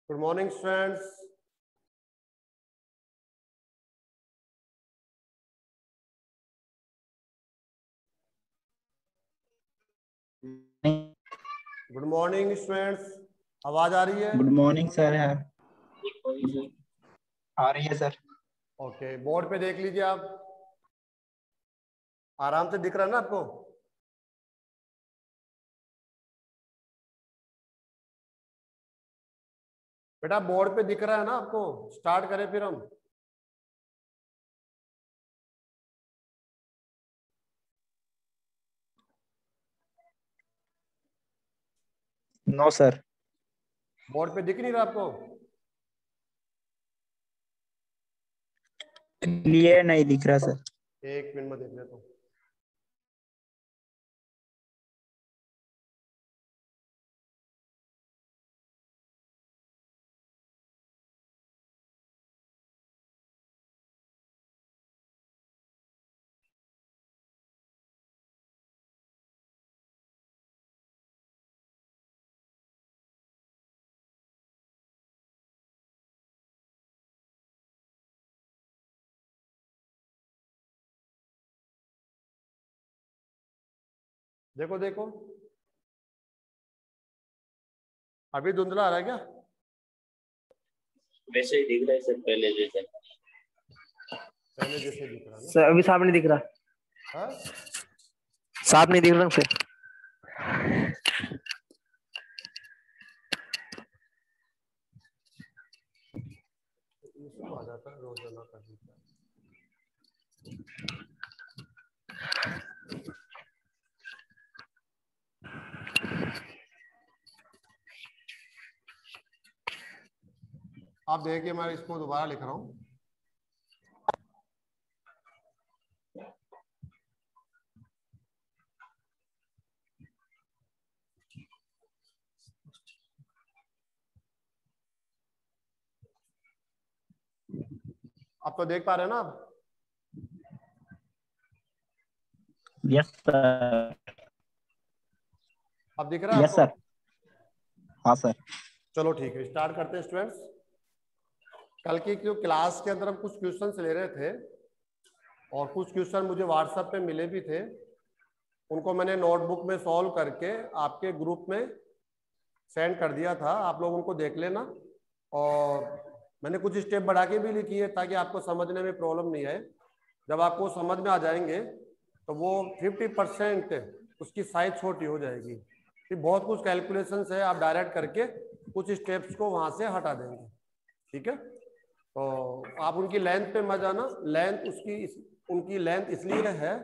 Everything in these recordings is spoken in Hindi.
Good morning students. Good morning students, आवाज आ रही है? Good morning sir. आ रही है सर। ओके, बोर्ड पे देख लीजिए आप, आराम से दिख रहा है ना आपको? बेटा बोर्ड पे दिख रहा है ना आपको? स्टार्ट करें फिर हम। No sir. बोर्ड पे दिख नहीं रहा आपको? क्लियर नहीं दिख रहा सर। एक मिनट में देख लेता हूँ। देखो देखो, अभी धुंधला आ रहा है क्या? वैसे ही दिख रहा है सर, पहले जैसे। पहले जैसे दिख रहा है ना? सर अभी साफ नहीं दिख रहा। हाँ? साफ नहीं दिख रहा सर। इसको आ जाता है रोजाना कर देता है। आप देखिए, मैं इसको दोबारा लिख रहा हूँ। आप तो देख पा रहे हैं ना आप? Yes sir. अब दिख रहा है यस आपको? सर। हाँ सर। चलो ठीक है, स्टार्ट करते हैं स्टूडेंट्स। कल की जो क्लास के अंदर हम कुछ क्वेश्चंस ले रहे थे और कुछ क्वेश्चन मुझे व्हाट्सएप पे मिले भी थे, उनको मैंने नोटबुक में सॉल्व करके आपके ग्रुप में सेंड कर दिया था। आप लोग उनको देख लेना, और मैंने कुछ स्टेप बढ़ा के भी लिखी है ताकि आपको समझने में प्रॉब्लम नहीं आए। जब आपको समझ में आ जाएंगे तो वो 50% उसकी साइज छोटी हो जाएगी। फिर बहुत कुछ कैलकुलेशंस है, आप डायरेक्ट करके कुछ स्टेप्स को वहां से हटा देंगे। ठीक है, तो आप उनकी लेंथ पे मत जाना। लेंथ उनकी लेंथ इसलिए है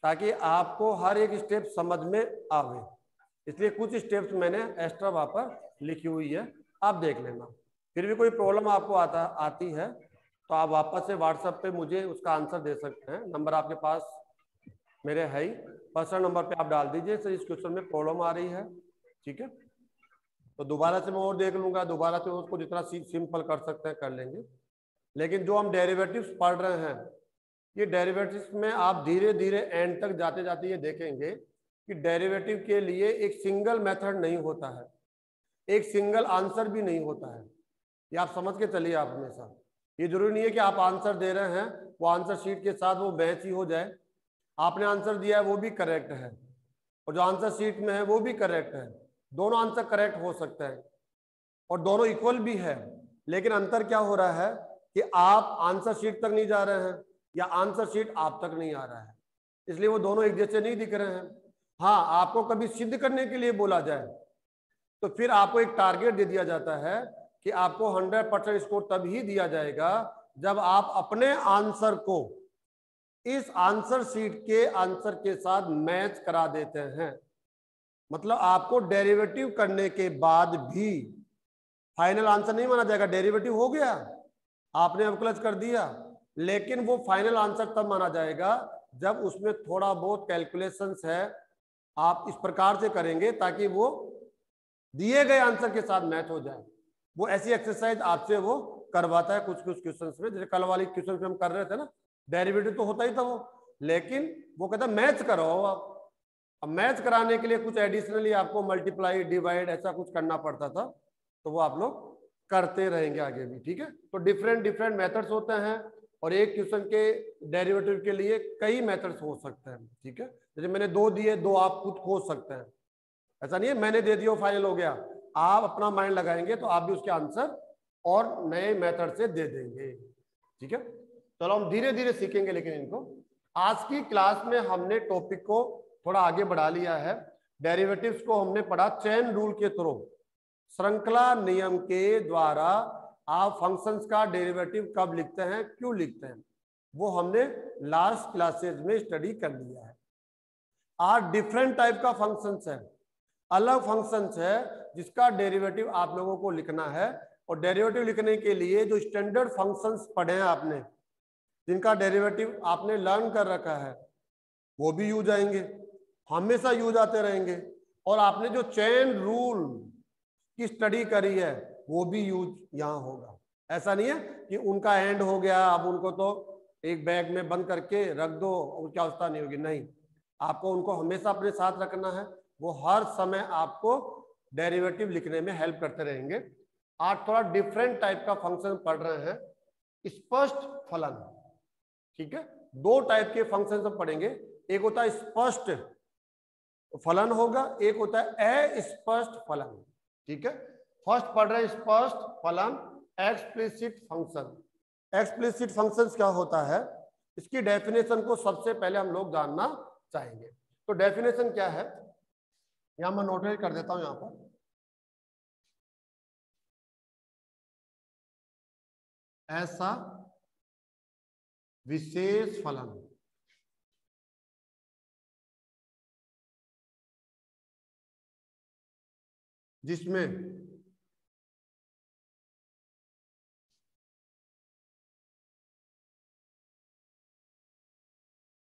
ताकि आपको हर एक स्टेप समझ में आवे, इसलिए कुछ स्टेप्स मैंने एक्स्ट्रा वहां पर लिखी हुई है, आप देख लेना। फिर भी कोई प्रॉब्लम आपको आती है तो आप वापस से व्हाट्सएप पे मुझे उसका आंसर दे सकते हैं। नंबर आपके पास मेरे है ही, पर्सनल नंबर पे आप डाल दीजिए सर इस क्वेश्चन में प्रॉब्लम आ रही है। ठीक है, तो दोबारा से मैं और देख लूंगा, दोबारा से उसको जितना सिंपल कर सकते हैं कर लेंगे। लेकिन जो हम डेरिवेटिव्स पढ़ रहे हैं, ये डेरिवेटिव्स में आप धीरे धीरे एंड तक जाते जाते ये देखेंगे कि डेरिवेटिव के लिए एक सिंगल मेथड नहीं होता है, एक सिंगल आंसर भी नहीं होता है। ये आप समझ के चलिए। आप हमेशा, ये जरूरी नहीं है कि आप आंसर दे रहे हैं वो आंसर शीट के साथ वो मैच ही हो जाए। आपने आंसर दिया है वो भी करेक्ट है और जो आंसर शीट में है वो भी करेक्ट है, दोनों आंसर करेक्ट हो सकते हैं और दोनों इक्वल भी है। लेकिन अंतर क्या हो रहा है कि आप आंसर शीट तक नहीं जा रहे हैं या आंसर शीट आप तक नहीं आ रहा है, इसलिए वो दोनों एक जैसे नहीं दिख रहे हैं। हाँ, आपको कभी सिद्ध करने के लिए बोला जाए तो फिर आपको एक टारगेट दे दिया जाता है कि आपको 100% स्कोर तभी दिया जाएगा जब आप अपने आंसर को इस आंसर शीट के आंसर के साथ मैच करा देते हैं। मतलब आपको डेरिवेटिव करने के बाद भी फाइनल आंसर नहीं माना जाएगा। डेरिवेटिव हो गया, आपने अवकलज कर दिया, लेकिन वो फाइनल आंसर तब माना जाएगा जब उसमें थोड़ा बहुत कैलकुलेशंस है, आप इस प्रकार से करेंगे ताकि वो दिए गए आंसर के साथ मैच हो जाए। वो ऐसी एक्सरसाइज आपसे वो करवाता है कुछ कुछ क्वेश्चंस में। जैसे कल वाली क्वेश्चन में हम कर रहे थे ना, डेरिवेटिव तो होता ही था वो, लेकिन वो कहता है मैच कराओ आप। अब मैच कराने के लिए कुछ एडिशनली आपको मल्टीप्लाई डिवाइड ऐसा कुछ करना पड़ता था, तो वो आप लोग करते रहेंगे आगे भी, ठीक है। तो डिफरेंट डिफरेंट मेथड्स होते हैं और एक क्वेश्चन के डेरिवेटिव के लिए कई मेथड्स हो सकते हैं, ठीक है। जैसे मैंने 2 दिए, 2 आप खुद खोज सकते हैं, ऐसा नहीं है मैंने दे दिया फाइनल हो गया। आप अपना माइंड लगाएंगे तो आप भी उसके आंसर और नए मेथड से दे देंगे, ठीक है। चलो हम धीरे धीरे सीखेंगे, लेकिन इनको आज की क्लास में हमने टॉपिक को थोड़ा आगे बढ़ा लिया है। डेरिवेटिव्स को हमने पढ़ा चेन रूल के थ्रू, श्रृंखला नियम के द्वारा आप फंक्शंस का डेरिवेटिव कब लिखते हैं, क्यों लिखते हैं, वो हमने लास्ट क्लासेस में स्टडी कर लिया है। आज डिफरेंट टाइप का फंक्शंस है, अलग फंक्शंस है जिसका डेरिवेटिव आप लोगों को लिखना है। और डेरिवेटिव लिखने के लिए जो स्टैंडर्ड फंक्शंस पढ़े हैं आपने, जिनका डेरिवेटिव आपने लर्न कर रखा है, वो भी यूज आएंगे, हमेशा यूज आते रहेंगे। और आपने जो चेन रूल की स्टडी करी है वो भी यूज यहाँ होगा। ऐसा नहीं है कि उनका एंड हो गया, अब उनको तो एक बैग में बंद करके रख दो और क्या अवस्था नहीं होगी, नहीं, आपको उनको हमेशा अपने साथ रखना है। वो हर समय आपको डेरिवेटिव लिखने में हेल्प करते रहेंगे। आज थोड़ा डिफरेंट टाइप का फंक्शन पढ़ रहे हैं, स्पष्ट फलन, ठीक है। 2 टाइप के फंक्शन हम पढ़ेंगे, एक होता है स्पष्ट फलन होगा, एक होता है अस्पष्ट फलन, ठीक है। फर्स्ट पढ़ रहे हैं स्पष्ट फलन, एक्सप्लिसिट फंक्शन। एक्सप्लिसिट फंक्शन क्या होता है, इसकी डेफिनेशन को सबसे पहले हम लोग जानना चाहेंगे। तो डेफिनेशन क्या है, यहां मैं नोट कर देता हूं। यहां पर ऐसा विशेष फलन जिसमें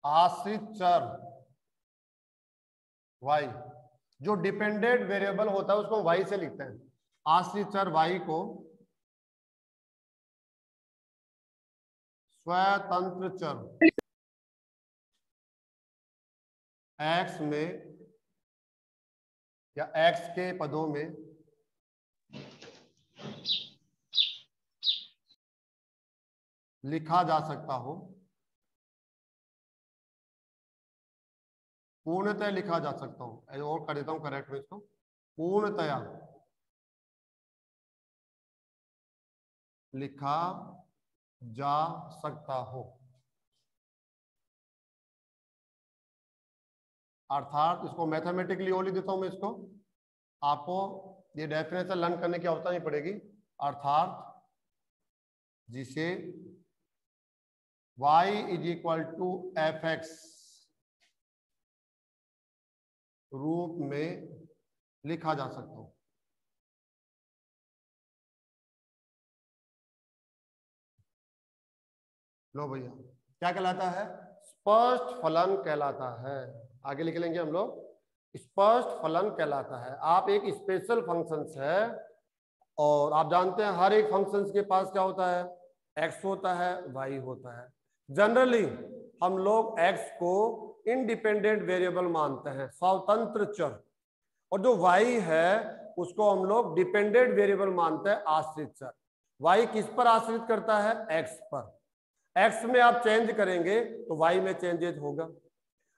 आश्रित चर y, जो डिपेंडेंट वेरिएबल होता है उसको y से लिखते हैं। आश्रित चर y को स्वतंत्र चर x में या x के पदों में लिखा जा सकता हो, पूर्णतः लिखा जा सकता हूं, और कर देता हूं करेक्ट में इसको, पूर्णतया लिखा जा सकता हो। अर्थात इसको मैथमेटिकली और लिख देता हूं मैं इसको, आपको ये डेफिनेशन लर्न करने की आवश्यकता नहीं पड़ेगी। अर्थात जिसे y is equal to f x रूप में लिखा जा सकता हो। लो भैया, क्या कहलाता है, स्पष्ट फलन कहलाता है। आगे लिख लेंगे हम लोग, स्पष्ट फलन कहलाता है। आप एक स्पेशल फंक्शंस है और आप जानते हैं हर एक फंक्शंस के पास क्या होता है, x होता है, y होता है। जनरली हम लोग x को इंडिपेंडेंट वेरिएबल मानते हैं, स्वतंत्र चर, और जो y है उसको हम लोग डिपेंडेंट वेरिएबल मानते हैं, आश्रित चर। y किस पर आश्रित करता है, x पर। x में आप चेंज करेंगे तो y में चेंजेस होगा।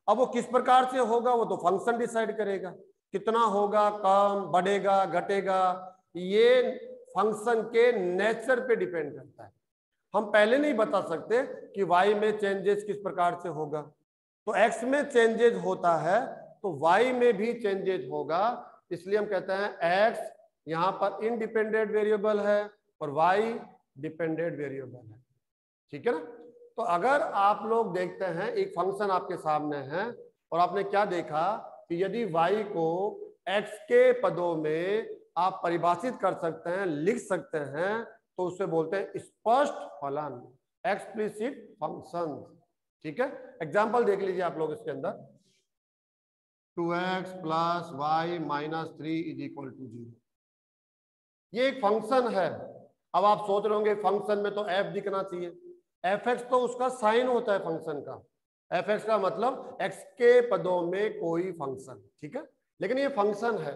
अब वो किस प्रकार से होगा वो तो फंक्शन डिसाइड करेगा, कितना होगा, कम, बढ़ेगा, घटेगा, ये फंक्शन के नेचर पे डिपेंड करता है। हम पहले नहीं बता सकते कि y में चेंजेस किस प्रकार से होगा। तो x में चेंजेस होता है तो y में भी चेंजेस होगा, इसलिए हम कहते हैं x यहाँ पर इंडिपेंडेंट वेरिएबल है और y डिपेंडेंट वेरिएबल है, ठीक है ना। तो अगर आप लोग देखते हैं एक फंक्शन आपके सामने है और आपने क्या देखा कि यदि y को x के पदों में आप परिभाषित कर सकते हैं, लिख सकते हैं, तो उसे बोलते हैं स्पष्ट फलन, एक्सप्लिसिट फंक्शन, ठीक है। एग्जांपल देख लीजिए आप लोग इसके अंदर, 2x plus y minus 3 is equal to 0, ये एक फंक्शन है। अब आप सोच रहे होंगे फंक्शन में तो f दिखना चाहिए, fx तो उसका साइन होता है फंक्शन का, fx का मतलब x के पदों में कोई फंक्शन, ठीक है, लेकिन ये फंक्शन है।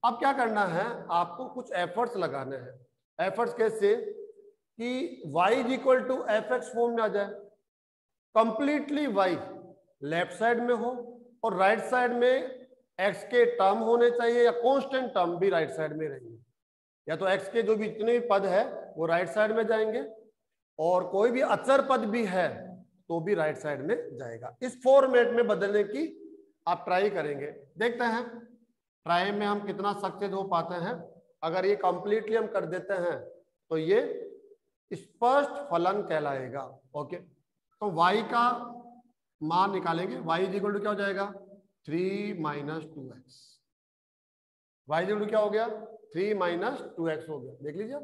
अब क्या करना है, आपको कुछ एफर्ट्स लगाने हैं। एफर्ट्स कैसे कि y is equal to f x form में आ जाए, कंप्लीटली y लेफ्ट साइड में हो और राइट साइड में x के टर्म होने चाहिए या कांस्टेंट टर्म भी राइट साइड में रहेंगे, या तो x के जो भी जितने भी पद है वो राइट साइड में जाएंगे और कोई भी अचर पद भी है तो भी राइट साइड में जाएगा। इस फॉर्मेट में बदलने की आप ट्राई करेंगे, देखते हैं ट्राई में हम कितना सक्सेस हो पाते हैं। अगर ये कंप्लीटली हम कर देते हैं तो ये स्पष्ट फलन कहलाएगा। ओके, तो y का मान निकालेंगे, y इज इक्वल टू क्या हो जाएगा 3 minus 2x। y is equal to क्या हो गया 3 माइनस 2x हो गया, देख लीजिए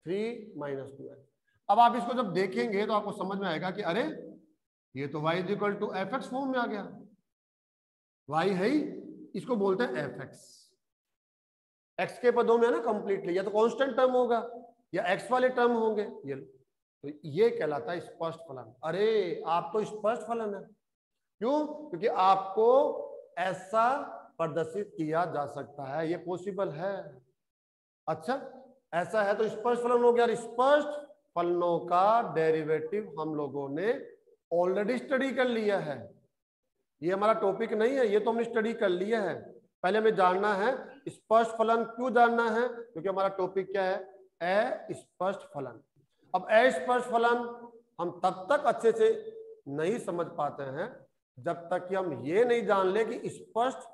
3 माइनस 2x। अब आप इसको जब देखेंगे तो आपको समझ में आएगा कि अरे ये तो y is equal to f x form में आ गया, y है ही, इसको बोलते हैं एफ एक्स। x के पदों में है ना कंप्लीटली, या तो कांस्टेंट टर्म होगा या x वाले टर्म होंगे, ये तो ये कहलाता है स्पष्ट फलन। अरे आप तो स्पष्ट फलन है, क्यों? क्योंकि आपको ऐसा प्रदर्शित किया जा सकता है, ये पॉसिबल है। अच्छा ऐसा है तो स्पष्ट फलन हो गया। स्पष्ट फलनों का डेरिवेटिव हम लोगों ने ऑलरेडी स्टडी कर लिया है, ये हमारा टॉपिक नहीं है, ये तो हमने स्टडी कर लिया है। पहले हमें जानना है स्पष्ट फलन, क्यों जानना है? क्योंकि हमारा टॉपिक क्या है अस्पष्ट फलन। अब अस्पष्ट फलन हम तब तक अच्छे से नहीं समझ पाते हैं जब तक कि हम ये नहीं जान ले कि स्पष्ट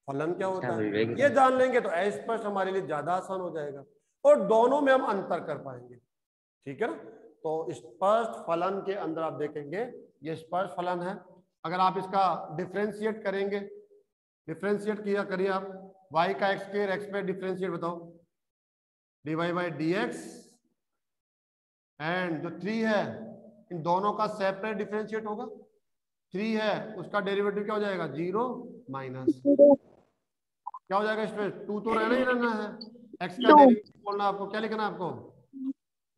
फलन क्या होता है। ये जान लेंगे तो अस्पष्ट हमारे लिए ज्यादा आसान हो जाएगा और दोनों में हम अंतर कर पाएंगे, ठीक है ना। तो स्पष्ट फलन के अंदर आप देखेंगे ये स्पष्ट फलन है। अगर आप इसका डिफरेंशिएट करेंगे, डिफरेंशिएट किया करिए आप, y का x के x पे डिफरेंशिएट बताओ, dy by d x, and जो 3 है इन दोनों का सेपरेट डिफरेंशिएट होगा। 3 है उसका डेरिवेटिव क्या हो जाएगा 0 माइनस क्या हो जाएगा इसमें 2 तो रहना ही रहना है। x का डेरिवेटिव बोलना आपको, क्या लिखना है आपको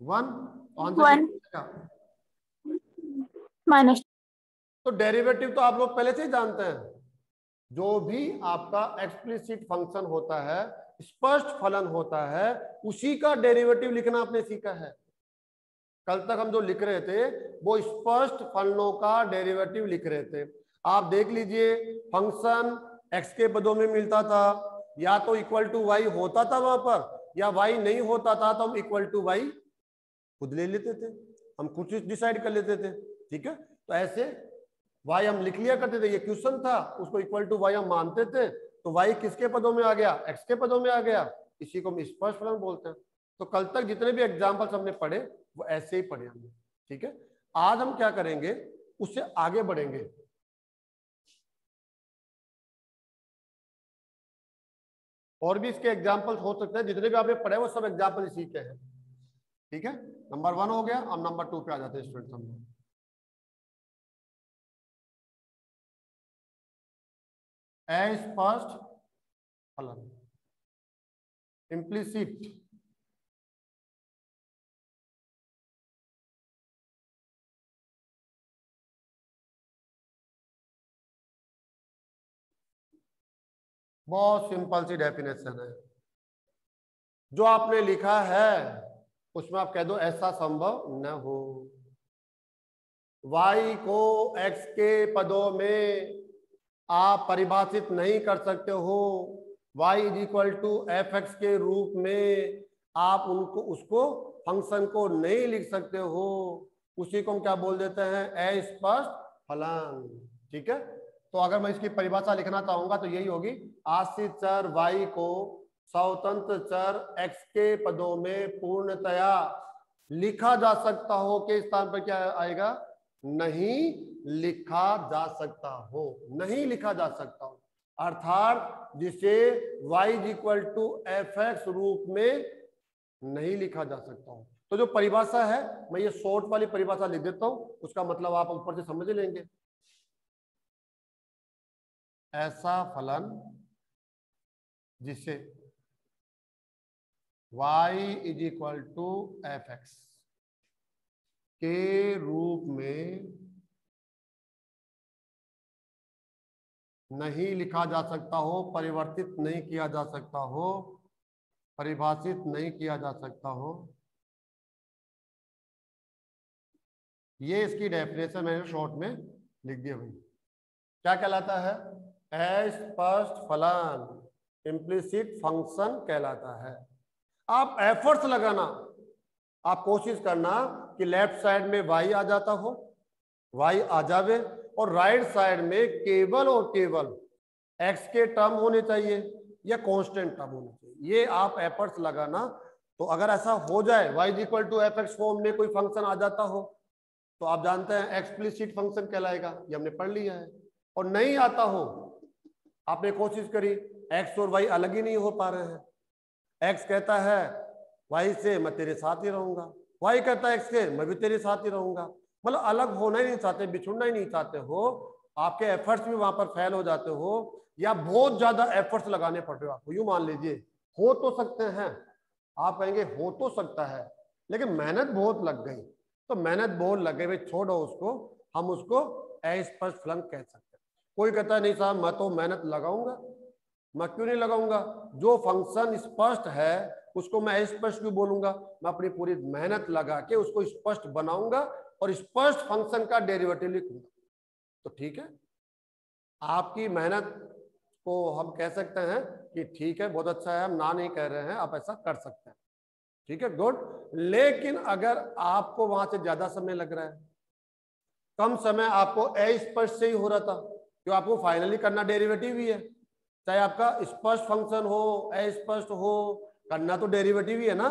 1, आंसर माइनस। तो डेरिवेटिव तो आप लोग पहले से ही जानते हैं, जो भी आपका एक्सप्लिसिट फंक्शन होता है, स्पष्ट फलन होता है, उसी का डेरिवेटिव लिखना आपने सीखा है। कल तक हम जो लिख रहे थे वो स्पष्ट फलनों का डेरिवेटिव लिख रहे थे। आप देख लीजिए फंक्शन x के पदों में मिलता था, या तो इक्वल टू y होता था वहां पर, या y नहीं होता था तो हम इक्वल टू y खुद ले लेते थे, हम कुछ डिसाइड कर लेते थे, ठीक है। तो ऐसे y हम लिख लिया करते थे, ये क्वेश्चन था, उसको इक्वल टू y हम मानते थे, तो y किसके पदों में आ गया x के पदों में आ गया, इसी को हम स्पष्ट फलन बोलते हैं। तो कल तक जितने भी एग्जाम्पल्स हमने पढ़े वो ऐसे ही पढ़े हमने, ठीक है। आज हम क्या करेंगे, उससे आगे बढ़ेंगे। और भी इसके एग्जाम्पल्स हो सकते हैं, जितने भी आपने पढ़े वो सब एग्जाम्पल इसी के हैं, ठीक है। नंबर 1 हो गया, अब नंबर 2 पे आ जाते हैं स्टूडेंट्स हम लोग। अस्पष्ट फलन, इम्प्लिसिट बहुत सिंपल सी डेफिनेशन है, जो आपने लिखा है उसमें आप कह दो ऐसा संभव न हो। y को x के पदों में आप परिभाषित नहीं कर सकते हो, y is equal to f x के रूप में आप उसको फंक्शन को नहीं लिख सकते हो, उसी को हम क्या बोल देते हैं अस्पष्ट फलन, ठीक है। तो अगर मैं इसकी परिभाषा लिखना चाहूंगा तो यही होगी, आश्रित चर y को स्वतंत्र चर x के पदों में पूर्णतया लिखा जा सकता हो के स्थान पर क्या आएगा, नहीं लिखा जा सकता हो, नहीं लिखा जा सकता हो, अर्थात जिसे y is equal to f x रूप में नहीं लिखा जा सकता हो। तो जो परिभाषा है मैं ये शॉर्ट वाली परिभाषा लिख देता हूं, उसका मतलब आप ऊपर से समझ लेंगे। ऐसा फलन जिसे y is equal to f x के रूप में नहीं लिखा जा सकता हो, परिवर्तित नहीं किया जा सकता हो, परिभाषित नहीं किया जा सकता हो, ये इसकी डेफिनेशन मैंने शॉर्ट में लिख दिया भाई। क्या कहलाता है? अस्पष्ट फलन, इम्प्लिसिट फंक्शन कहलाता है। आप एफर्ट्स लगाना, आप कोशिश करना कि लेफ्ट साइड में y आ जाता हो, y आ जावे, और राइट साइड में केवल और केवल x के टर्म होने चाहिए या कांस्टेंट टर्म होने चाहिए। ये आप एफर्ट्स लगाना। तो अगर ऐसा हो जाए y equal to f x form में कोई फंक्शन आ जाता हो, तो आप जानते हैं एक्सप्लिसिट फंक्शन कहलाएगा, ये हमने पढ़ लिया है। और नहीं आता हो, आपने कोशिश करी, x और y अलग ही नहीं हो पा रहे हैं, x कहता है y से मैं तेरे साथ ही रहूंगा, y कहता है x से मैं भी तेरे साथ ही रहूंगा, मतलब अलग होना ही नहीं चाहते, बिछुड़ना ही नहीं चाहते हो, आपके एफर्ट्स भी वहां पर फेल हो जाते हो, या बहुत ज्यादा एफर्ट्स लगाने पड़ रहे हो आपको। यूं मान लीजिए हो तो सकते हैं, आप कहेंगे हो तो सकता है, लेकिन मेहनत बहुत लग गई, तो मेहनत बहुत लग गई भाई, छोड़ो उसको, हम उसको अस्पष्ट फलन कह सकते हैं। कोई कहता है नहीं साहब मैं तो मेहनत लगाऊंगा, मैं क्यों नहीं लगाऊंगा, जो फंक्शन स्पष्ट है उसको मैं स्पष्ट क्यों बोलूंगा, मैं अपनी पूरी मेहनत लगा के उसको स्पष्ट बनाऊंगा और स्पष्ट फंक्शन का डेरिवेटिव लिखूंगा। तो ठीक है, आपकी मेहनत को हम कह सकते हैं कि ठीक है, बहुत अच्छा है, हम ना नहीं कह रहे हैं, आप ऐसा कर सकते हैं, ठीक है, गुड। लेकिन अगर आपको वहां से ज्यादा समय लग रहा है, कम समय आपको अस्पष्ट से ही हो रहा था, क्यों आपको फाइनली करना डेरिवेटिव ही है, चाहे आपका स्पष्ट फंक्शन हो अस्पष्ट हो, करना तो डेरिवेटिव ही है ना।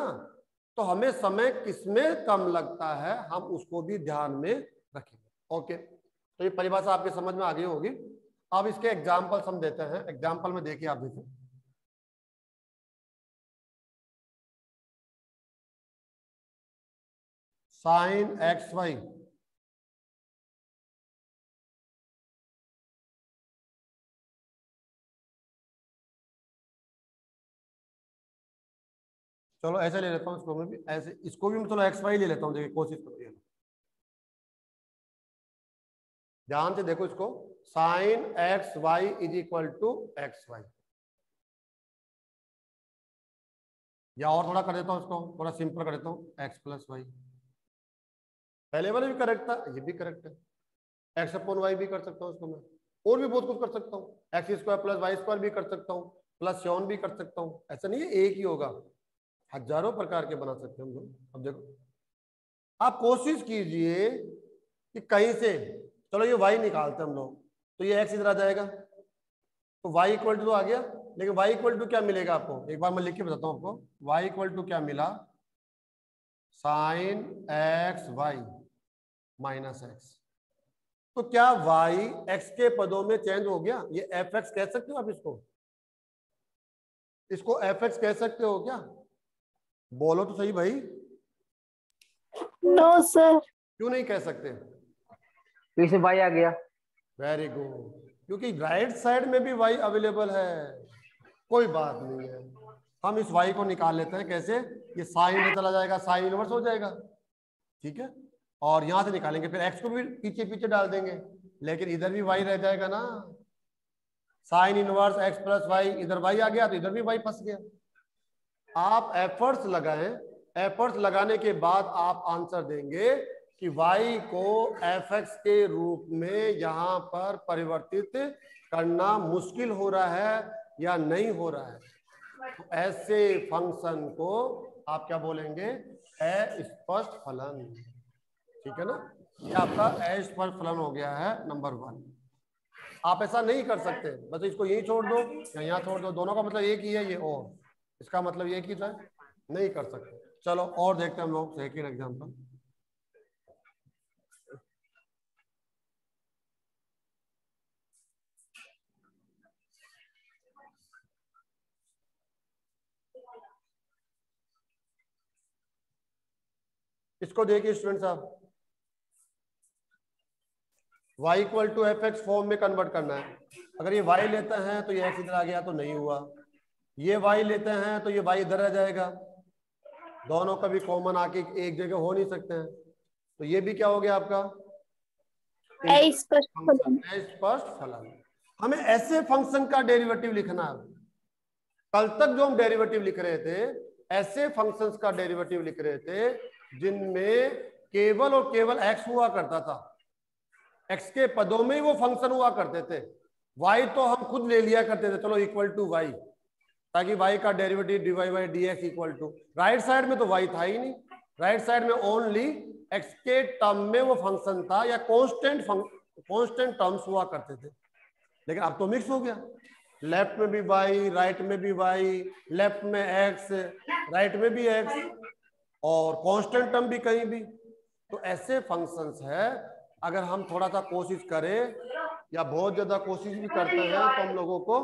तो हमें समय किसमें कम लगता है हम उसको भी ध्यान में रखेंगे। ओके, तो ये परिभाषा आपके समझ में आ गई होगी। अब इसके एग्जाम्पल्स हम देते हैं। एग्जाम्पल में देखिए आप, देखिए साइन एक्स वाई, चलो ऐसे ले लेता हूँ इसको, मैं भी ऐसे, इसको भी मैं चलो एक्स वाई ले लेता हूँ, देखिए कोशिश करिए, ध्यान से देखो इसको, sine x y is equal to x y, या और थोड़ा कर देता हूँ इसको, थोड़ा सिंपल कर देता हूँ, एक्स प्लस वाई। पहले वाले भी करेक्ट था, ये भी करेक्ट है, एक्स अपॉन वाई भी कर सकता हूँ इसको मैं, और भी बहुत कुछ कर सकता हूँ, x square plus y square भी कर सकता हूँ, प्लस सेवन भी कर सकता हूँ, ऐसा नहीं है एक ही होगा, हजारों प्रकार के बना सकते हैं हम लोग। अब देखो, आप कोशिश कीजिए कि कहीं से, चलो ये y निकालते हैं हम लोग, तो ये x इधर आ जाएगा, तो y इक्वल टू आ गया, लेकिन y इक्वल टू क्या मिलेगा आपको, एक बार मैं लिख के बताता हूँ आपको, y इक्वल टू क्या मिला, sine x y minus x. तो क्या y x के पदों में चेंज हो गया, ये fx कह सकते हो आप, इसको fx कह सकते हो क्या, बोलो तो सही भाई। No sir. क्यों नहीं कह सकते? पीछे y आ गया। वेरी गुड, क्योंकि राइट साइड में भी y अवेलेबल है, कोई बात नहीं है, हम इस y को निकाल लेते हैं। कैसे? ये साइन में चला जाएगा, साइन इनवर्स हो जाएगा, ठीक है, और यहां से निकालेंगे, फिर x को भी पीछे पीछे डाल देंगे, लेकिन इधर भी y रह जाएगा ना, sine inverse x plus y, इधर y आ गया तो इधर भी y फंस गया। आप एफर्ट्स लगाएं, एफर्ट्स लगाने के बाद आप आंसर देंगे कि y को fx के रूप में यहां पर परिवर्तित करना मुश्किल हो रहा है या नहीं हो रहा है। तो ऐसे फंक्शन को आप क्या बोलेंगे, अस्पष्ट फलन, ठीक है ना। ये आपका अस्पष्ट फलन हो गया है नंबर 1। आप ऐसा नहीं कर सकते, बस इसको यही छोड़ दो या यहाँ छोड़ दो, दोनों का मतलब एक ही है, ये और इसका मतलब ये कि नहीं कर सकते। चलो और देखते हैं हम लोग सेकंड एग्जांपल। इसको देखिए स्टूडेंट साहब, y equal to f x form में कन्वर्ट करना है। अगर ये y लेते हैं तो ये x इधर आ गया तो नहीं हुआ, ये y लेते हैं तो ये y इधर आ जाएगा, दोनों कभी कॉमन आके एक जगह हो नहीं सकते हैं, तो ये भी क्या हो गया आपका अस्पष्ट फलन। हमें ऐसे फंक्शन का डेरिवेटिव लिखना है। कल तक जो हम डेरिवेटिव लिख रहे थे ऐसे फंक्शंस का डेरिवेटिव लिख रहे थे जिनमें केवल और केवल x हुआ करता था, x के पदों में ही वो फंक्शन हुआ करते थे। y तो हम खुद ले लिया करते थे, चलो इक्वल टू y, ताकि y का derivative dy by dx equal to, right side में तो y था ही नहीं, राइट साइड में ओनली x के टर्म में वो फंक्शन था या कांस्टेंट टर्म्स हुआ करते थे। लेकिन अब तो मिक्स हो गया, लेफ्ट में भी y, राइट में भी y, लेफ्ट में x, राइट में भी x और कांस्टेंट टर्म भी कहीं भी। तो ऐसे फंक्शंस है, अगर हम थोड़ा सा कोशिश करें या बहुत ज्यादा कोशिश भी करते हैं तो हम लोगों को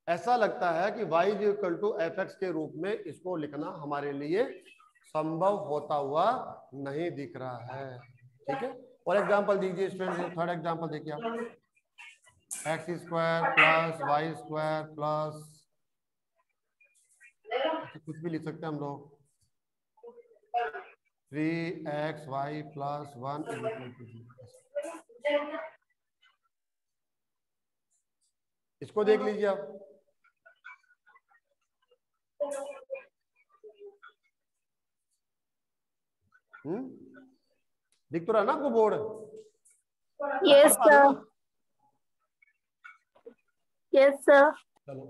ऐसा लगता है कि y इक्वल टू fx के रूप में इसको लिखना हमारे लिए संभव होता हुआ नहीं दिख रहा है। ठीक है, और एग्जांपल दीजिए स्टूडेंट, थर्ड एग्जांपल देखिए आप, x square plus y square plus, कुछ भी लिख सकते हैं हम लोग, 3xy plus 1 is equal to 0। इसको देख लीजिए आप, दिख तो रहा ना आपको board? Yes sir, yes sir. चलो,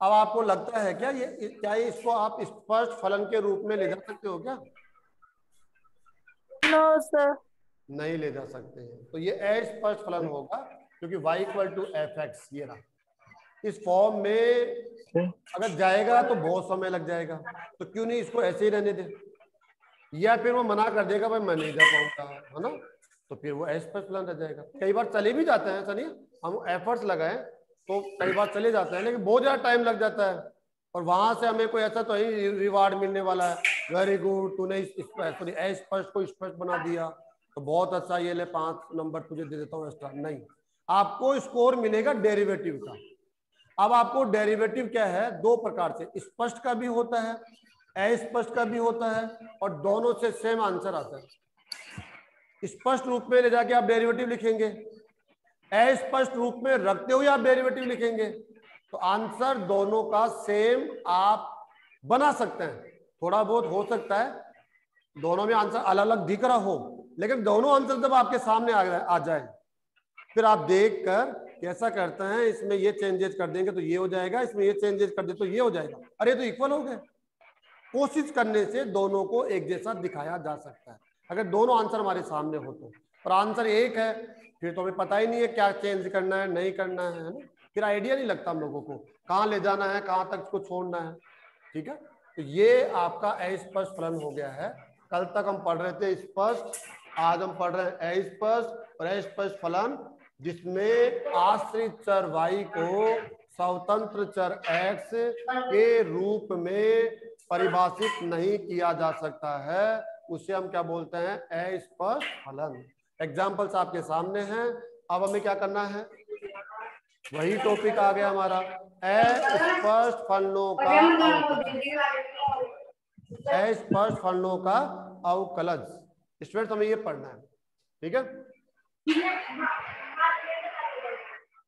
अब आपको लगता है क्या ये इसको आप स्पष्ट फलन के रूप में ले जा सकते हो क्या? नो सर, नहीं ले जा सकते हैं। तो ये अस्पष्ट फलन होगा क्योंकि y equal to f x, ये रहा। इस फॉर्म में अगर जाएगा तो बहुत समय लग जाएगा, तो क्यों नहीं इसको ऐसे ही रहने दे, या फिर वो मना कर देगा भाई मैं नहीं जा पाऊंगा, है ना, तो फिर वो अस्पष्ट फलन रह जाएगा। कई बार चले भी जाते हैं, चलिए हम एफर्ट्स लगाएं तो कई बार चले जाते हैं, लेकिन बहुत ज्यादा टाइम लग जाता है और वहां से हमें कोई ऐसा तो ही रिवार्ड मिलने वाला है, वेरी गुड तूने अस्पष्ट को स्पष्ट बना दिया तो बहुत अच्छा, ये ले 5 नंबर तुझे दे देता हूँ एक्स्ट्रा। नहीं, आपको स्कोर मिलेगा डेरिवेटिव का। अब आपको डेरिवेटिव क्या है, दो प्रकार से, स्पष्ट का भी होता है, अस्पष्ट का भी होता है, और दोनों से सेम आंसर आता है। स्पष्ट रूप में ले जाके आप डेरिवेटिव लिखेंगे, अस्पष्ट रूप में रखते हुए आप डेरिवेटिव लिखेंगे, तो आंसर दोनों का सेम आप बना सकते हैं। थोड़ा बहुत हो सकता है दोनों में आंसर अलग अलग दिख रहा हो, लेकिन दोनों आंसर जब आपके सामने आ जाए फिर आप देखकर कैसा करते हैं, इसमें ये चेंजेस कर देंगे तो ये हो जाएगा, इसमें ये चेंजेस कर दे तो ये हो जाएगा, अरे तो इक्वल हो गए। कोशिश करने से दोनों को एक जैसा दिखाया जा सकता है अगर दोनों आंसर हमारे सामने हो तो। और आंसर एक है फिर तो हमें पता ही नहीं है क्या चेंज करना है नहीं करना है ना, फिर आइडिया नहीं लगता हम लोगों को कहाँ ले जाना है कहाँ तक इसको छोड़ना है। ठीक है, तो ये आपका अस्पष्ट फलन हो गया है। कल तक हम पढ़ रहे थे स्पष्ट, आज हम पढ़ रहे हैं अस्पष्ट। और अस्पष्ट फलन जिसमें आश्रित चर y को स्वतंत्र चर x के रूप में परिभाषित नहीं किया जा सकता है, उसे हम क्या बोलते हैं, अस्पष्ट फलन। एग्जाम्पल्स आपके सामने हैं। अब हमें क्या करना है, वही टॉपिक आ गया हमारा, अस्पष्ट फलनों का अस्पष्ट फलनों का अवकलज। स्टूडेंट्स हमें ये पढ़ना है, ठीक है।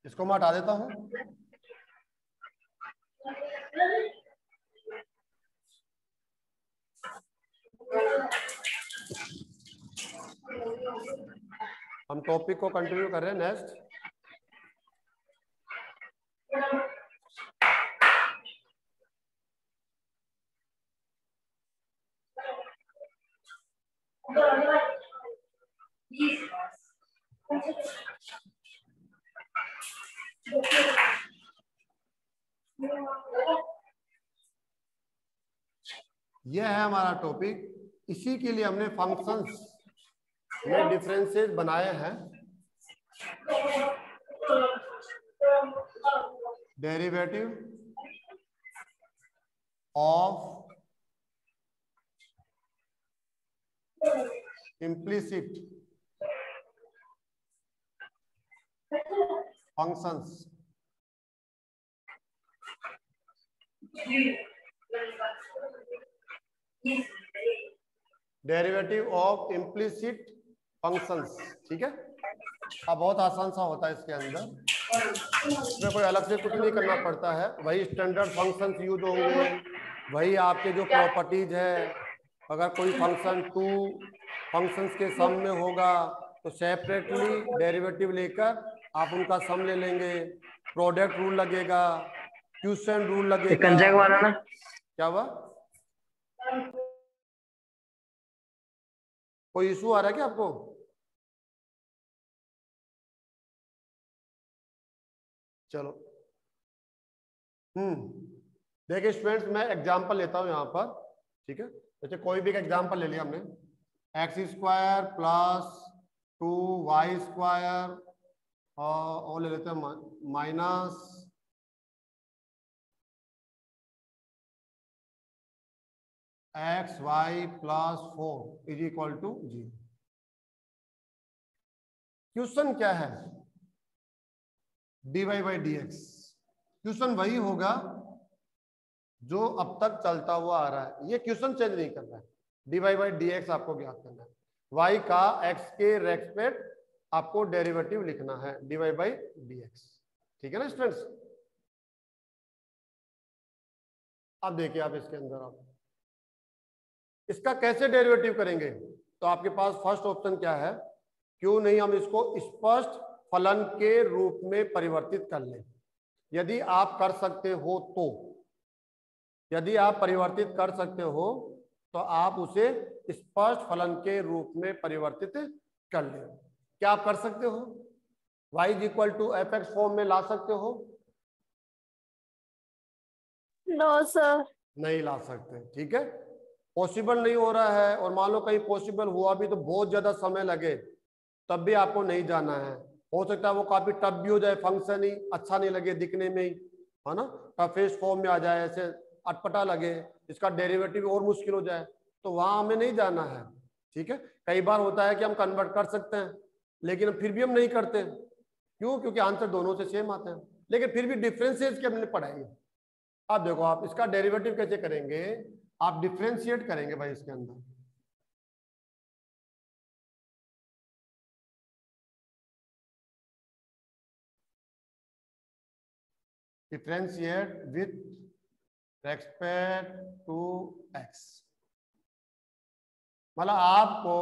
इसको मैं हटा देता हूं। हम टॉपिक को कंटिन्यू कर रहे हैं। नेक्स्ट यह है हमारा टॉपिक। इसी के लिए हमने फंक्शंस में डिफरेंसेस बनाए हैं। Derivative of implicit functions, derivative of implicit functions. ठीक है, अब बहुत आसान सा होता है इसके अंदर, इसमें कोई अलग से कुछ नहीं करना पड़ता है, वही स्टैंडर्ड फंक्शंस यूज होंगे, वही आपके जो प्रॉपर्टीज है, अगर कोई फंक्शन टू फंक्शंस के सम में होगा तो सेपरेटली डेरिवेटिव लेकर आप उनका सम ले लेंगे। प्रोडक्ट रूल लगेगा, क्वोशिएंट रूल लगेगा। कंजक वाला ना? क्या हुआ? कोई इशू आ रहा है क्या आपको? चलो देखिए स्टूडेंट्स, मैं एग्जांपल लेता हूं यहाँ पर, ठीक है। जैसे कोई भी एक एग्जांपल ले लिया हमने, x square plus 2y square और ले लेते हैं minus x y plus 4 is equal to 0। Question क्या है? dy by d x. Question वही होगा जो अब तक चलता हुआ आ रहा है, ये क्वेश्चन चेंज नहीं करना है। dy बाई डी एक्स आपको ज्ञात करना है, y का x के रेस्पेक्ट आपको डेरिवेटिव लिखना है, dy बाई डी एक्स। ठीक है ना स्टूडेंट्स? अब देखिए आप इसके अंदर आप इसका कैसे डेरिवेटिव करेंगे, तो आपके पास फर्स्ट ऑप्शन क्या है, क्यों नहीं हम इसको स्पष्ट फलन के रूप में परिवर्तित कर लें। यदि आप कर सकते हो तो, यदि आप परिवर्तित कर सकते हो तो आप उसे स्पष्ट फलन के रूप में परिवर्तित कर लें। क्या आप कर सकते हो? y is equal to f x form में ला सकते हो? No sir. नहीं ला सकते, ठीक है। पॉसिबल नहीं हो रहा है, और मान लो कहीं पॉसिबल हुआ भी तो बहुत ज्यादा समय लगे, तब भी आपको नहीं जाना है। हो सकता है वो काफी टफ भी हो जाए, फंक्शन ही अच्छा नहीं लगे दिखने में ही, है ना, टफेस्ट फॉर्म में आ जाए, ऐसे अटपटा लगे, इसका डेरिवेटिव और मुश्किल हो जाए, तो वहां हमें नहीं जाना है। ठीक है, कई बार होता है कि हम कन्वर्ट कर सकते हैं, लेकिन फिर भी हम नहीं करते। क्यों? क्योंकि आंसर दोनों से सेम आते हैं, लेकिन फिर भी डिफरेंशिएट के हमने पढ़ाई है। अब देखो आप इसका डेरिवेटिव कैसे करेंगे, आप डिफरेंशिएट करेंगे भाई इसके अंदर। Differentiate with respect to x, मतलब आपको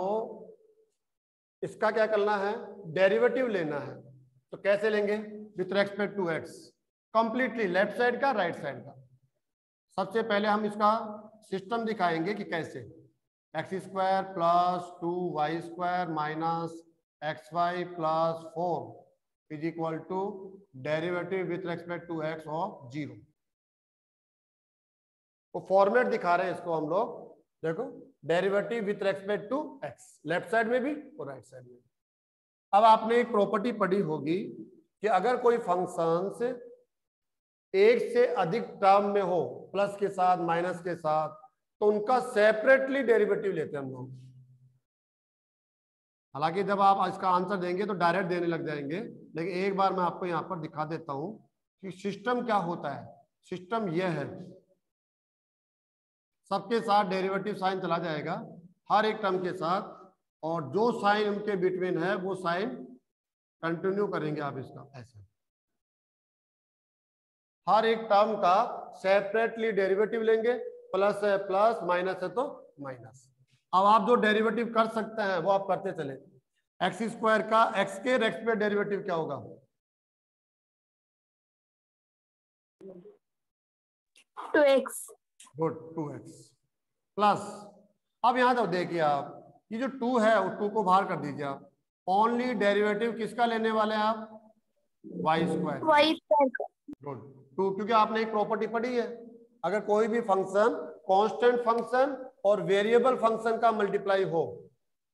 इसका क्या करना है, डेरिवेटिव लेना है। तो कैसे लेंगे? With respect to x, completely left side का राइट साइड का। सबसे पहले हम इसका सिस्टम दिखाएंगे कि कैसे, x square plus 2y square minus x y plus 4 is equal to derivative with respect to x of 0। वो फॉर्मेट दिखा रहे हैं इसको हम लोग, देखो, derivative with respect to x, left side में भी और राइट साइड में। अब आपने एक प्रॉपर्टी पढ़ी होगी कि अगर कोई फंक्शन एक से अधिक टर्म में हो, प्लस के साथ माइनस के साथ, तो उनका सेपरेटली डेरिवेटिव लेते हैं हम लोग। हालांकि जब आप इसका आंसर देंगे तो डायरेक्ट देने लग जाएंगे, लेकिन एक बार मैं आपको यहाँ पर दिखा देता हूं कि सिस्टम क्या होता है। सिस्टम यह है, सबके साथ डेरिवेटिव साइन चला जाएगा हर एक टर्म के साथ, और जो साइन उनके बिटवीन है वो साइन कंटिन्यू करेंगे आप इसका ऐसे। हर एक टर्म का सेपरेटली डेरिवेटिव लेंगे, प्लस है प्लस, माइनस है तो माइनस। अब आप जो डेरिवेटिव कर सकते हैं वो आप करते चले। एक्स स्क्वायर का एक्स के रेस्पेक्ट डेरिवेटिव क्या होगा? 2x। गुड, 2x प्लस, अब यहां तो देखिए आप, ये जो 2 है वो 2 को बाहर कर दीजिए आप। ओनली डेरिवेटिव किसका लेने वाले हैं आप? Y square. गुड, 2, क्योंकि आपने एक प्रॉपर्टी पढ़ी है, अगर कोई भी फंक्शन कांस्टेंट फंक्शन और वेरिएबल फंक्शन का मल्टीप्लाई हो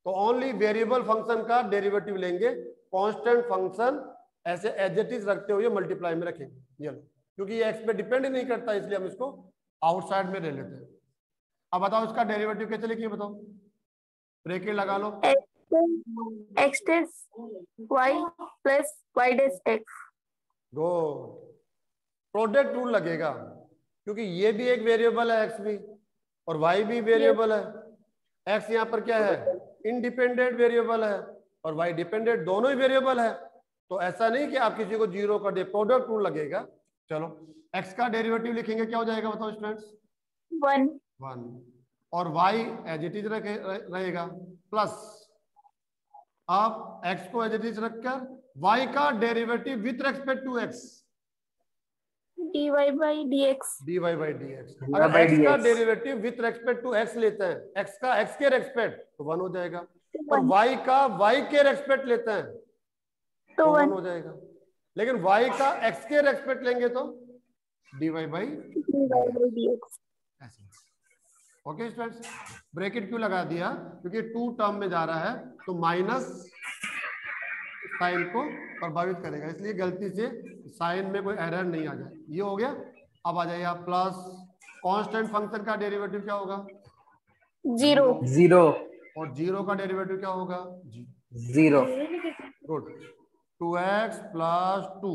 तो ओनली वेरिएबल फंक्शन का डेरिवेटिव लेंगे, कांस्टेंट फंक्शन ऐसे एज इट इज रखते हुए मल्टीप्लाई में रखेंगे। ये लो, क्योंकि ये एक्स पे डिपेंड नहीं करता, इसलिए हम इसको आउटसाइड में ले लेते हैं। अब बताओ इसका डेरिवेटिव कैसे लिखिए, बताओ, ब्रैकेट लगा लो। x y plus y dash x। Good, product rule लगेगा, क्योंकि ये भी एक वेरिएबल है एक्स भी, और वाई भी वेरिएबल है। एक्स यहाँ पर क्या है? इंडिपेंडेंट वेरिएबल है, और वाई डिपेंडेंट, दोनों ही वेरिएबल है। तो ऐसा नहीं कि आप किसी को 0 कर दे, प्रोडक्ट रूल लगेगा। चलो एक्स का डेरिवेटिव लिखेंगे, क्या हो जाएगा बताओ स्टूडेंट्स? 1. 1 और y एज इट इज रहेगा प्लस, अब x को एज इट इज रखकर y का derivative with respect to x, dy by dx. dy by dx। dy अगर by x का dx। Derivative with respect to x लेते हैं, x का x के रेस्पेक्ट तो 1 हो जाएगा, और 1. y का y के रेस्पेक्ट लेते हैं तो तो 1 1. हो जाएगा, लेकिन y का x के रेस्पेक्ट लेंगे तो dy by dy by dx. ऐसे। ओके स्टूडेंट्स, ब्रैकेट क्यों लगा दिया? क्योंकि 2 टर्म में जा रहा है तो माइनस साइन को प्रभावित करेगा, इसलिए गलती से साइन में कोई एरर नहीं आ जाए। ये हो गया। अब आ जाइए आप प्लस, कांस्टेंट फंक्शन का डेरिवेटिव क्या होगा? 0. 0 और 0 का डेरिवेटिव क्या होगा? 0 गुड। 2x प्लस 2,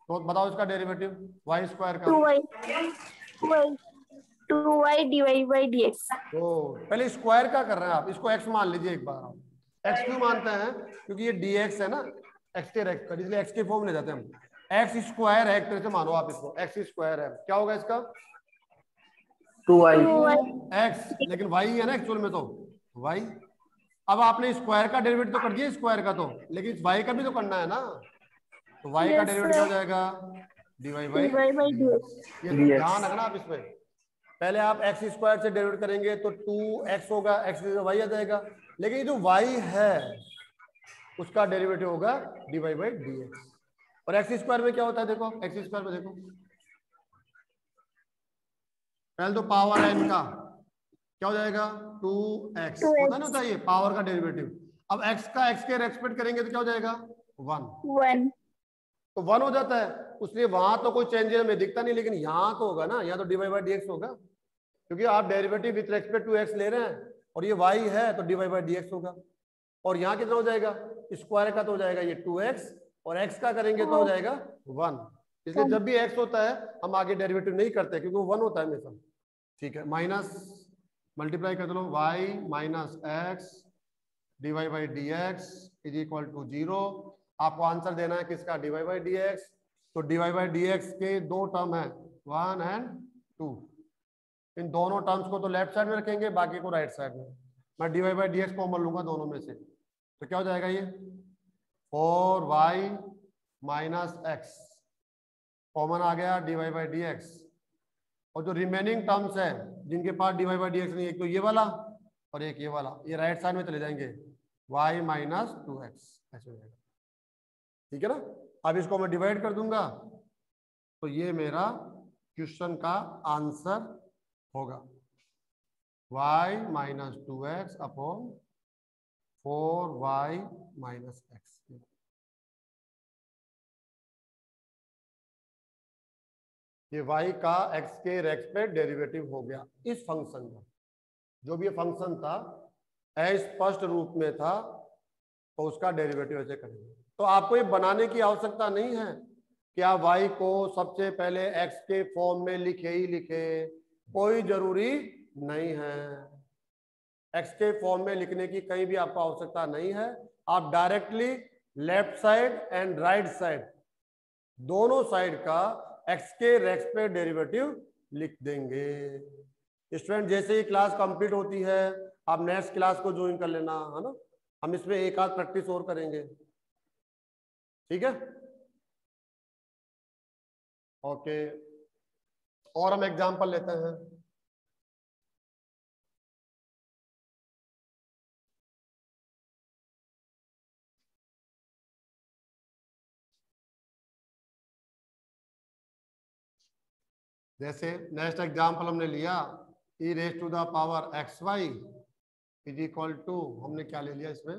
तो बताओ इसका डेरिवेटिव वाई स्क्वायर का। 2y dy by dx. तो पहले स्क्वायर का कर रहे हैं आप, इसको x मान लीजिए एक बार। आप x क्यों मानते हैं? क्योंकि ये dx है ना, x के रेस्पेक्ट, इसलिए x के फॉर्म ले जाते हैं हम। x स्क्वायर है, एक तरह से मानो आप इसको, x स्क्वायर है, क्या होगा इसका? 2y 2x, लेकिन y है ना एक्चुअल में, तो y। अब आपने स्क्वायर का डेरिवेटिव तो कर दिया स्क्वायर का, तो लेकिन y का भी तो करना है ना, तो y का Yes, डेरिवेटिव क्या हो जाएगा? dy dy by by dx. ये dx। ध्यान रखना आप इसमें। पहले आप एक्स स्क्वायर से डेरिवेट करेंगे तो 2x होगा, x y आ जाएगा, लेकिन ये जो y है उसका डेरिवेटिव होगा dy by dx। और एक्स स्क्वायर में क्या होता है? देखो एक्स स्क्वायर में देखो, पहले तो पावर है इनका, क्या हो जाएगा? 2x होता नहीं होता ये पावर का डेरिवेटिव। अब x का x के रेस्पेक्ट करेंगे तो क्या हो जाएगा? 1। 1. तो 1 हो जाता है, उसलिए वहां तो कोई चेंज हमें दिखता नहीं, लेकिन यहाँ तो होगा ना, यहाँ तो dy by dx होगा, क्योंकि आप derivative with respect to x ले रहे हैं और ये y है तो dy by dx होगा। और यहाँ कितना हो जाएगा? स्क्वायर का तो हो जाएगा ये 2x, और x का करेंगे तो हो जाएगा 1। इसलिए जब भी x होता है हम आगे डेरिवेटिव नहीं करते, क्योंकि वो 1 होता है हमेशा। ठीक है, माइनस मल्टीप्लाई कर लो, y minus x dy by dx is equal to 0। आपको आंसर देना है किसका? dy by dx। तो dy by dx के दो टर्म है, 1 एंड 2। इन दोनों टर्म्स को तो लेफ्ट साइड में रखेंगे, बाकी को राइट साइड में। मैं dy by dx कॉमन लूंगा दोनों में से, तो क्या हो जाएगा? ये 4y माइनस x कॉमन आ गया, dy by dx। और जो रिमेनिंग टर्म्स है जिनके पास dy by dx नहीं, एक तो ये वाला और एक ये वाला, ये राइट साइड में चले जाएंगे, y माइनस 2x ऐसे हो जाएगा। ठीक है ना? अब इसको मैं डिवाइड कर दूंगा तो ये मेरा क्वेश्चन का आंसर होगा, y minus 2x upon 4y minus x। ये y का x के रेस्पेक्ट डेरिवेटिव हो गया इस फंक्शन का। जो भी ये फंक्शन था अस्पष्ट रूप में था तो उसका डेरिवेटिव ऐसे करेंगे। तो आपको ये बनाने की आवश्यकता नहीं है कि आप y को सबसे पहले x के फॉर्म में लिखे ही लिखे, कोई जरूरी नहीं है। x के फॉर्म में लिखने की कहीं भी आपको आवश्यकता नहीं है। आप directly left side and right side दोनों साइड का x के रेस्पेक्ट डेरिवेटिव लिख देंगे। स्टूडेंट जैसे ही क्लास कंप्लीट होती है आप नेक्स्ट क्लास को ज्वाइन कर लेना, है ना? हम इसमें एक आध प्रैक्टिस और करेंगे, ठीक है? ओके, और हम एग्जांपल लेते हैं। जैसे नेक्स्ट एग्जांपल हमने लिया e raise to the power xy is equal to, हमने क्या ले लिया इसमें?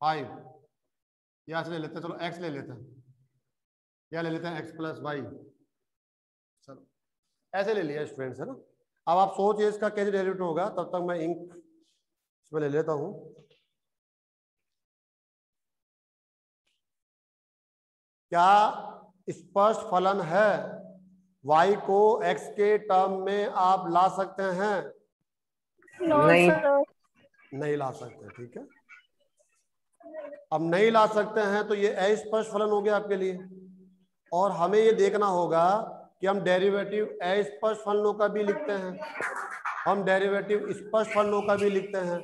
5। यहाँ से ले लेते हैं, चलो x ले लेते हैं, क्या ले लेते हैं? x plus y. चलो ऐसे ले लिया स्टूडेंट्स, है ना? अब आप सोचिए इसका कैसे डेरिवेटिव होगा, तब तक मैं इंक इसमें ले लेता हूं। क्या स्पष्ट फलन है y को x के टर्म में आप ला सकते हैं? No, नहीं। sir. नहीं ला सकते, ठीक है? अब नहीं ला सकते हैं तो ये अस्पष्ट फलन हो गया आपके लिए। और हमें ये देखना होगा कि हम डेरिवेटिव अस्पष्ट फलनों का भी लिखते हैं, हम डेरिवेटिव स्पष्ट फलनों का भी लिखते हैं।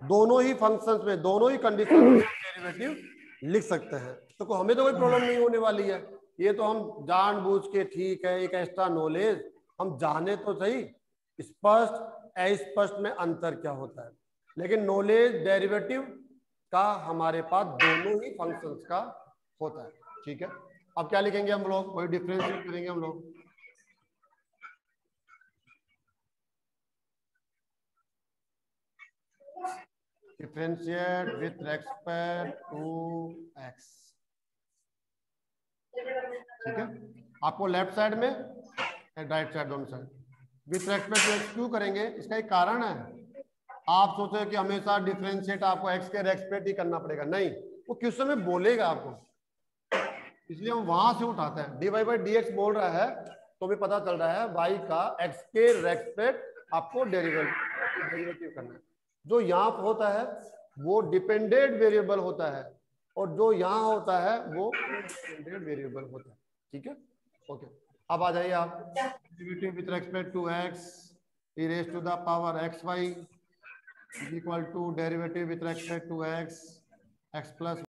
दोनों ही फंक्शंस में, दोनों ही कंडीशन में डेरिवेटिव लिख सकते हैं। तो हमें तो कोई प्रॉब्लम नहीं होने वाली है। ये तो हम जानबूझ के, ठीक है, एक एक्स्ट्रा नॉलेज हम जाने तो सही स्पष्ट अस्पष्ट में अंतर क्या होता है, लेकिन नॉलेज डेरिवेटिव का हमारे पास दोनों ही फंक्शंस का होता है। ठीक है, अब क्या लिखेंगे हम लोग, वही डिफरेंशिएट करेंगे हम लोग। Differentiate with respect to x. ठीक है, आपको लेफ्ट साइड में राइट साइड दोनों side with respect to x क्यों करेंगे, इसका एक कारण है। आप सोचे कि हमेशा डिफरेंशिएट आपको एक्स के रेस्पेक्ट ही करना पड़ेगा, नहीं, वो क्वेश्चन में बोलेगा आपको, इसलिए हम वहां से उठाते हैं। dy बाई डी एक्स बोल रहा है तो भी पता चल रहा है y का x के रेस्पेक्ट आपको डेरिवेटिव करना है। जो यहाँ पर होता है वो डिपेंडेंट वेरिएबल होता है, और जो यहाँ होता है वो इंडिपेंडेंट वेरिएबल होता है। ठीक है, ओके, अब आ जाइए आप। Derivative with respect to x e raised to the power xy is equal to derivative with respect to x plus